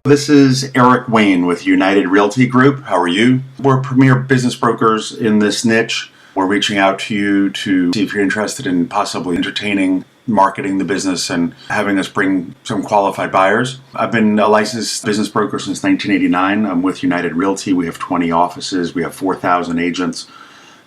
This is Eric Wayne with United Realty Group. How are you? We're premier business brokers in this niche. We're reaching out to you to see if you're interested in possibly entertaining, marketing the business, and having us bring some qualified buyers. I've been a licensed business broker since 1989. I'm with United Realty. We have 20 offices. We have 4,000 agents.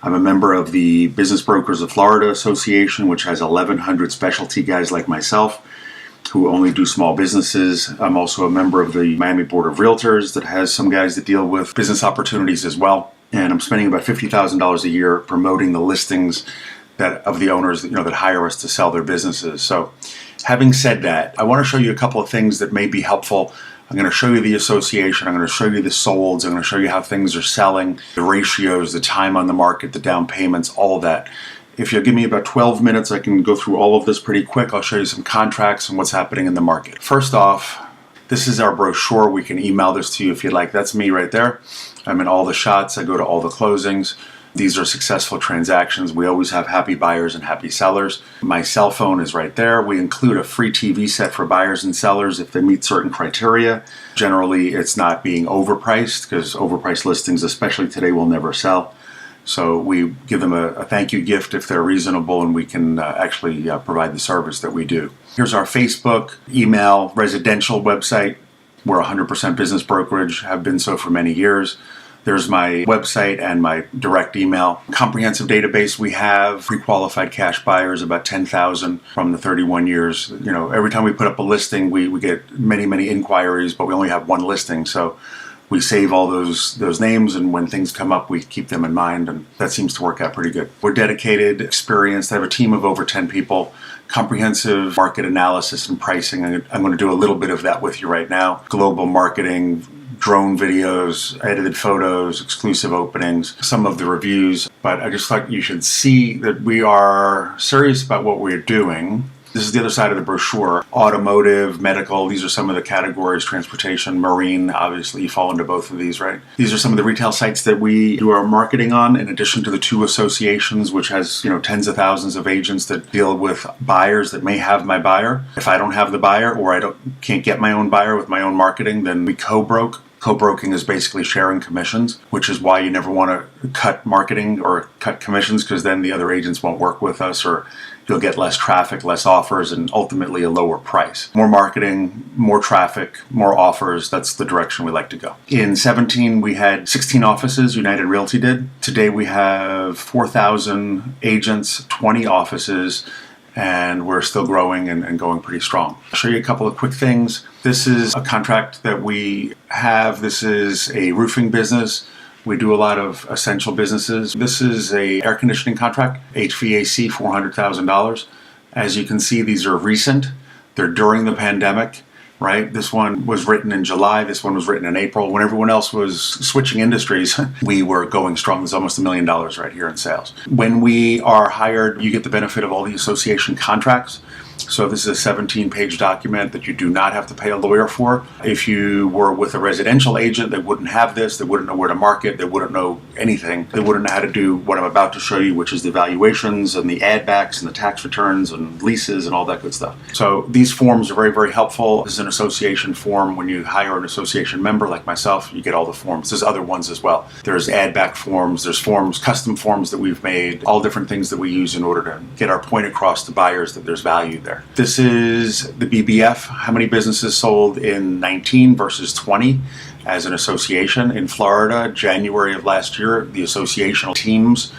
I'm a member of the Business Brokers of Florida Association, which has 1,100 specialty guys like myself who only do small businesses. I'm also a member of the Miami Board of Realtors that has some guys that deal with business opportunities as well. And I'm spending about $50,000 a year promoting the listings that of the owners that hire us to sell their businesses. So having said that, I want to show you a couple of things that may be helpful. I'm going to show you the association. I'm going to show you the solds. I'm going to show you how things are selling, the ratios, the time on the market, the down payments, all of that. If you'll give me about 12 minutes, I can go through all of this pretty quick. I'll show you some contracts and what's happening in the market. First off, this is our brochure. We can email this to you if you'd like. That's me right there. I'm in all the shots. I go to all the closings. These are successful transactions. We always have happy buyers and happy sellers. My cell phone is right there. We include a free TV set for buyers and sellers if they meet certain criteria. Generally, it's not being overpriced, because overpriced listings, especially today, will never sell. So we give them a thank you gift if they're reasonable, and we can actually provide the service that we do. Here's our Facebook, email, residential website. We're 100% business brokerage, have been so for many years. There's my website and my direct email. Comprehensive database. We have pre-qualified cash buyers, about 10,000 from the 31 years. Every time we put up a listing, we get many inquiries, but we only have one listing. So we save all those names, and when things come up, we keep them in mind, and that seems to work out pretty good. We're dedicated, experienced. I have a team of over 10 people. Comprehensive market analysis and pricing. I'm going to do a little bit of that with you right now. Global marketing, drone videos, edited photos, exclusive openings, some of the reviews. But I just thought you should see that we are serious about what we're doing. This is the other side of the brochure. Automotive, medical, these are some of the categories. Transportation, marine, obviously you fall into both of these, right? These are some of the retail sites that we do our marketing on, in addition to the two associations, which has tens of thousands of agents that deal with buyers that may have my buyer. If I don't have the buyer, or I can't get my own buyer with my own marketing, then we co-broke. Co-broking is basically sharing commissions, which is why you never want to cut marketing or cut commissions, because then the other agents won't work with us, or you'll get less traffic, less offers, and ultimately a lower price. More marketing, more traffic, more offers. That's the direction we like to go. In 17, we had 16 offices, United Realty did. Today we have 4,000 agents, 20 offices, and we're still growing and going pretty strong. I'll show you a couple of quick things. This is a contract that we have. This is a roofing business. We do a lot of essential businesses. This is a air conditioning contract, HVAC, $400,000. As you can see, these are recent. They're during the pandemic, right? This one was written in July. This one was written in April. When everyone else was switching industries, we were going strong. There's almost $1 million right here in sales. When we are hired, you get the benefit of all the association contracts. So this is a 17-page document that you do not have to pay a lawyer for. If you were with a residential agent, they wouldn't have this. They wouldn't know where to market. They wouldn't know anything. They wouldn't know how to do what I'm about to show you, which is the valuations and the add backs and the tax returns and leases and all that good stuff. So these forms are very helpful. This is an association form. When you hire an association member like myself, you get all the forms. There's other ones as well. There's add back forms. There's forms, custom forms that we've made, all different things that we use in order to get our point across to buyers that there's value there. This is the BBF, how many businesses sold in 19 versus 20 as an association. In Florida, January of last year, the associational teams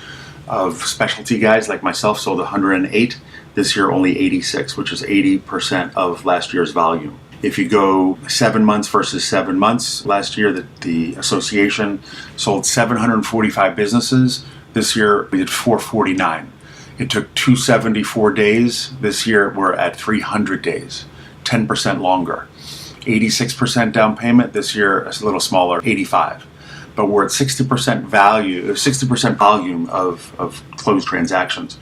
of specialty guys like myself sold 108. This year, only 86, which is 80% of last year's volume. If you go 7 months versus 7 months, last year the association sold 745 businesses. This year, we did 449. It took 274 days. This year, we're at 300 days, 10% longer. 86% down payment. This year, it's a little smaller, 85. But we're at 60% volume of closed transactions.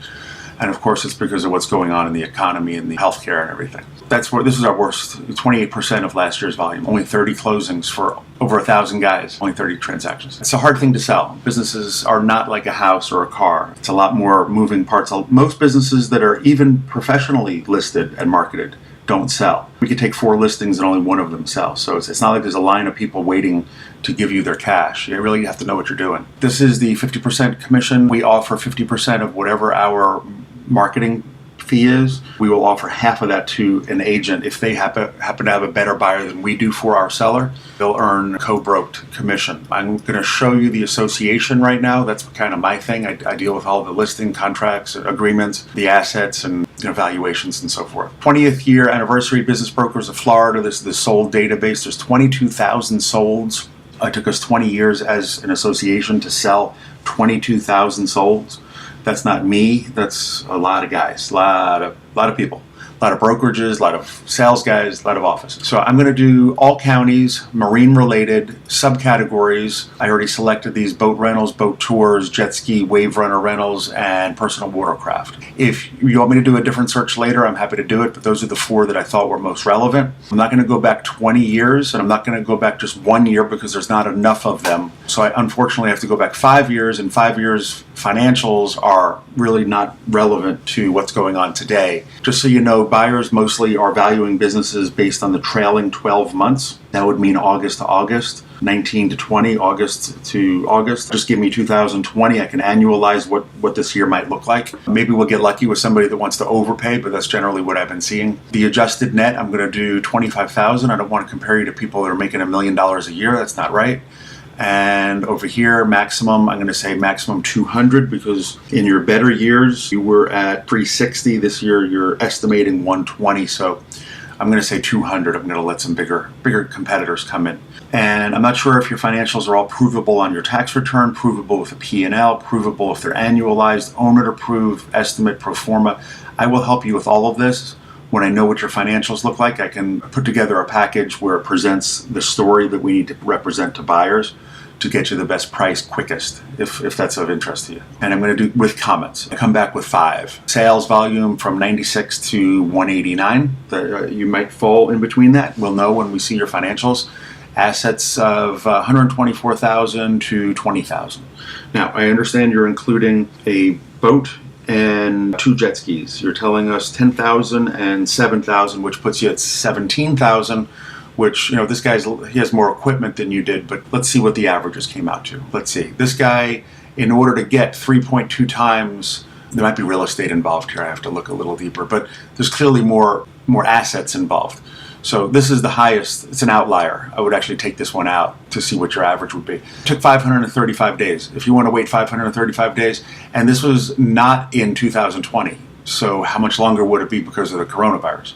And of course, it's because of what's going on in the economy and the healthcare and everything. That's where this is our worst, 28% of last year's volume. Only 30 closings for over 1,000 guys, only 30 transactions. It's a hard thing to sell. Businesses are not like a house or a car. It's a lot more moving parts. Most businesses that are even professionally listed and marketed don't sell. We could take 4 listings and only one of them sells. So it's not like there's a line of people waiting to give you their cash. You really have to know what you're doing. This is the 50% commission. We offer 50% of whatever our marketing fee is. We will offer half of that to an agent if they happen to have a better buyer than we do for our seller. They'll earn co-broked commission. I'm going to show you the association right now. That's kind of my thing. I deal with all the listing contracts, agreements, the assets, and valuations and so forth. 20th year anniversary Business Brokers of Florida. This is the sold database. There's 22,000 solds. It took us 20 years as an association to sell 22,000 solds. That's not me. That's a lot of guys, a lot of people, a lot of brokerages, a lot of sales guys, a lot of offices. So I'm going to do all counties, marine related, subcategories. I already selected these: boat rentals, boat tours, jet ski, wave runner rentals, and personal watercraft. If you want me to do a different search later, I'm happy to do it, but those are the 4 that I thought were most relevant. I'm not going to go back 20 years, and I'm not going to go back just 1 year because there's not enough of them. So I unfortunately have to go back 5 years, and 5 years financials are really not relevant to what's going on today. Just so you know, buyers mostly are valuing businesses based on the trailing 12 months. That would mean August to August, 19 to 20, August to August. Just give me 2020. I can annualize what this year might look like. Maybe we'll get lucky with somebody that wants to overpay, but that's generally what I've been seeing. The adjusted net, I'm going to do 25,000. I don't want to compare you to people that are making $1 million a year. That's not right. And over here, maximum, I'm going to say maximum 200, because in your better years, you were at 360. This year, you're estimating 120. So I'm going to say 200. I'm going to let some bigger competitors come in. And I'm not sure if your financials are all provable on your tax return, provable with a P&L, provable if they're annualized, owner approved, estimate, pro forma. I will help you with all of this. When I know what your financials look like, I can put together a package where it presents the story that we need to represent to buyers to get you the best price quickest, if that's of interest to you. And I'm going to do with comments. I come back with 5. Sales volume from 96 to 189. You might fall in between that. We'll know when we see your financials. Assets of 124,000 to 20,000. Now, I understand you're including a boat and 2 jet skis. You're telling us 10,000 and 7,000, which puts you at 17,000, which, this he has more equipment than you did, but let's see what the averages came out to. Let's see. This guy, in order to get 3.2 times, there might be real estate involved here. I have to look a little deeper, but there's clearly more assets involved. So this is the highest. It's an outlier. I would actually take this one out to see what your average would be. It took 535 days. If you want to wait 535 days, and this was not in 2020, so how much longer would it be because of the coronavirus?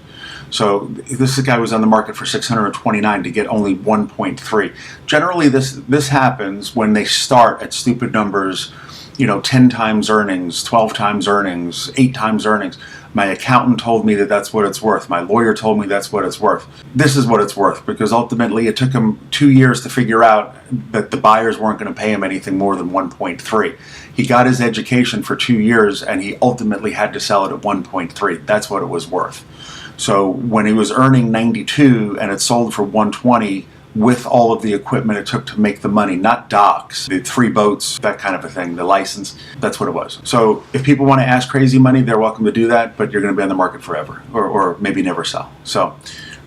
So this guy was on the market for 629 to get only 1.3. Generally, this happens when they start at stupid numbers, 10 times earnings, 12 times earnings, 8 times earnings. My accountant told me that that's what it's worth. My lawyer told me that's what it's worth. This is what it's worth, because ultimately it took him 2 years to figure out that the buyers weren't going to pay him anything more than 1.3. He got his education for 2 years, and he ultimately had to sell it at 1.3. That's what it was worth. So when he was earning 92 and it sold for 120, with all of the equipment it took to make the money, not docks, the 3 boats, that kind of a thing, the license, that's what it was. So if people want to ask crazy money, they're welcome to do that, but you're going to be on the market forever, or maybe never sell. So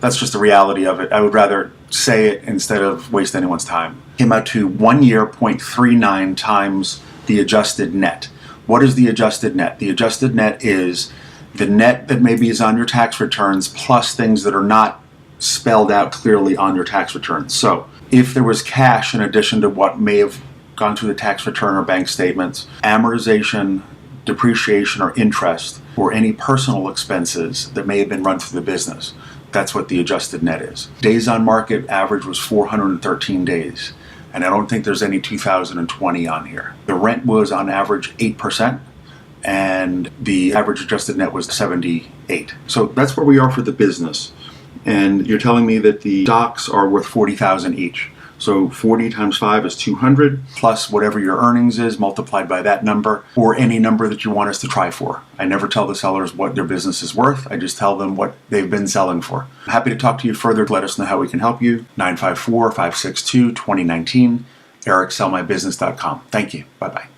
that's just the reality of it. I would rather say it instead of waste anyone's time. Came out to 1 year, 0.39 times the adjusted net. What is the adjusted net? The adjusted net is the net that maybe is on your tax returns plus things that are not spelled out clearly on your tax return. So if there was cash in addition to what may have gone through the tax return or bank statements, amortization, depreciation, or interest, or any personal expenses that may have been run through the business, that's what the adjusted net is. Days on market average was 413 days, and I don't think there's any 2020 on here. The rent was on average 8%, and the average adjusted net was 78. So that's where we are for the business. And you're telling me that the docks are worth 40,000 each. So 40 times 5 is 200, plus whatever your earnings is multiplied by that number, or any number that you want us to try for. I never tell the sellers what their business is worth. I just tell them what they've been selling for. I'm happy to talk to you further. Let us know how we can help you. 954-562-2019, ericsellmybusiness.com. Thank you. Bye-bye.